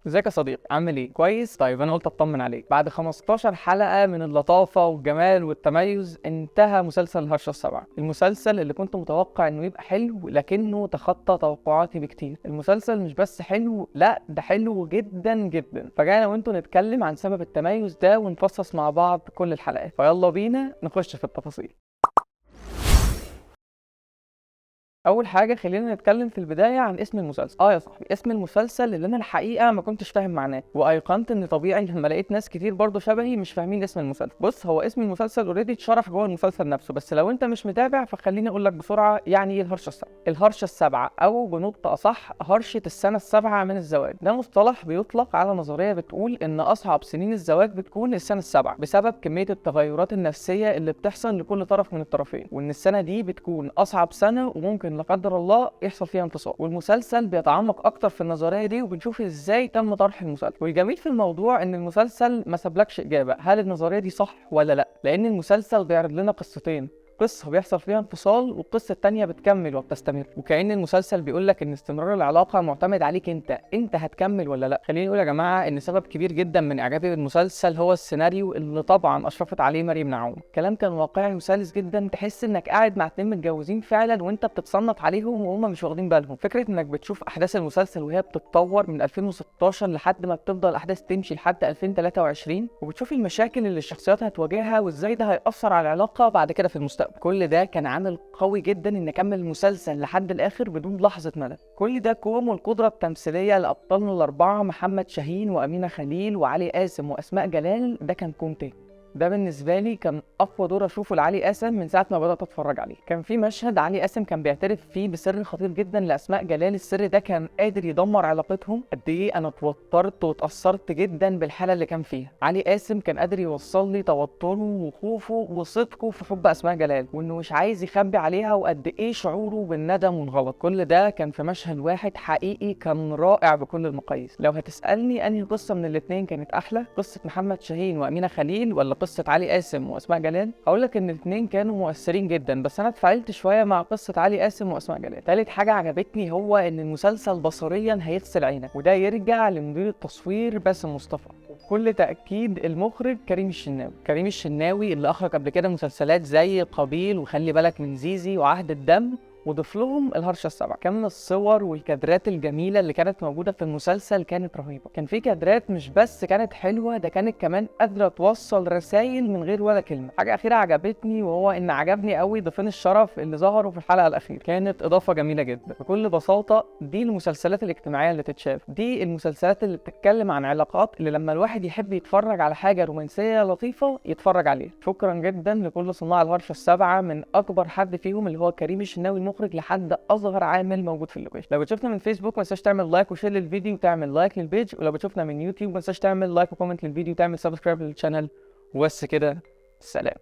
ازيك يا صديقي؟ عامل ايه؟ كويس؟ طيب انا قلت اطمن عليك. بعد 15 حلقة من اللطافة والجمال والتميز انتهى مسلسل الهرشة السابعة. المسلسل اللي كنت متوقع انه يبقى حلو لكنه تخطى توقعاتي بكتير. المسلسل مش بس حلو، لا ده حلو جدا جدا. فجانا وانتوا نتكلم عن سبب التميز ده ونفصص مع بعض كل الحلقات. فيلا بينا نخش في التفاصيل. اول حاجه خلينا نتكلم في البدايه عن اسم المسلسل. يا صاحبي، اسم المسلسل اللي انا الحقيقه ما كنتش فاهم معناه، وايقنت ان طبيعي لما لقيت ناس كتير برضو شبهي مش فاهمين اسم المسلسل. بص، هو اسم المسلسل اوريدي اتشرح جوه المسلسل نفسه، بس لو انت مش متابع فخليني اقول لك بسرعه يعني ايه الهرشه السابعه. الهرشه السابعه او بنطق اصح هرشه السنه السابعه من الزواج، ده مصطلح بيطلق على نظريه بتقول ان اصعب سنين الزواج بتكون السنه السابعه بسبب كميه التغيرات النفسيه اللي بتحصل لكل طرف من الطرفين، وان السنه دي بتكون اصعب سنه وممكن لا قدر الله يحصل فيها انفصال. والمسلسل بيتعمق اكتر في النظريه دي وبنشوف ازاي تم طرح المسلسل. والجميل في الموضوع ان المسلسل ما سابلكش اجابه هل النظريه دي صح ولا لا، لان المسلسل بيعرض لنا قصتين، قصة بيحصل فيها انفصال والقصة التانية بتكمل وبتستمر، وكأن المسلسل بيقولك ان استمرار العلاقة معتمد عليك انت هتكمل ولا لا. خليني اقول يا جماعة ان سبب كبير جدا من اعجابي بالمسلسل هو السيناريو اللي طبعا اشرفت عليه مريم نعوم. الكلام كان واقعي وسلس جدا، تحس انك قاعد مع اتنين متجوزين فعلا وانت بتتصنت عليهم وهم مش واخدين بالهم. فكرة انك بتشوف احداث المسلسل وهي بتتطور من 2016 لحد ما بتفضل الاحداث تمشي لحد 2023، وبتشوف المشاكل اللي الشخصيات هتواجهها وازاي ده هيأثر على العلاقة بعد كده في المستقبل. كل ده كان عامل قوي جدا ان اكمل المسلسل لحد الاخر بدون لحظه ملل. كل ده كوم والقدره التمثيليه لابطالنا الاربعه محمد شاهين وامينه خليل وعلي قاسم واسماء جلال، ده كان كوم تاني. ده بالنسبه لي كان اقوى دور اشوفه لعلي قاسم من ساعه ما بدات اتفرج عليه. كان في مشهد علي قاسم كان بيعترف فيه بسر خطير جدا لاسماء جلال، السر ده كان قادر يدمر علاقتهم. قد ايه انا اتوترت واتاثرت جدا بالحاله اللي كان فيها. علي قاسم كان قادر يوصل لي توتره وخوفه وصدقه في حب اسماء جلال، وانه مش عايز يخبي عليها، وقد ايه شعوره بالندم والغلط. كل ده كان في مشهد واحد حقيقي كان رائع بكل المقاييس. لو هتسالني انهي قصه من الاثنين كانت احلى، قصه محمد شاهين وامينه خليل ولا قصه علي قاسم واسماء جلال، هقول لك ان الاثنين كانوا مؤثرين جدا، بس انا اتفاعلت شويه مع قصه علي قاسم واسماء جلال. تالت حاجه عجبتني هو ان المسلسل بصريا هيغسل عينك، وده يرجع لمدير التصوير باسم مصطفى، وبكل تاكيد المخرج كريم الشناوي اللي اخرج قبل كده مسلسلات زي قابيل وخلي بالك من زيزي وعهد الدم، وضيف لهم الهرشه السابعه. كم الصور والكادرات الجميله اللي كانت موجوده في المسلسل كانت رهيبه. كان في كادرات مش بس كانت حلوه، ده كانت كمان قادره توصل رسائل من غير ولا كلمه. حاجه اخيره عجبتني وهو ان عجبني قوي ضيفين الشرف اللي ظهروا في الحلقه الاخيره، كانت اضافه جميله جدا. بكل بساطه دي المسلسلات الاجتماعيه اللي تتشاف، دي المسلسلات اللي بتتكلم عن علاقات، اللي لما الواحد يحب يتفرج على حاجه رومانسيه لطيفه يتفرج عليها. شكرا جدا لكل صناع الهرشه السابعه، من اكبر حد فيهم اللي هو كريم الشناوي المخرج لحد اصغر عامل موجود في اللوكيشن. لو بتشوفنا من فيسبوك ما تنساش تعمل لايك وشير للفيديو وتعمل لايك للبيج، ولو بتشوفنا من يوتيوب ما تنساش تعمل لايك وكومنت للفيديو وتعمل سبسكرايب للشانل. وبس كده، سلام.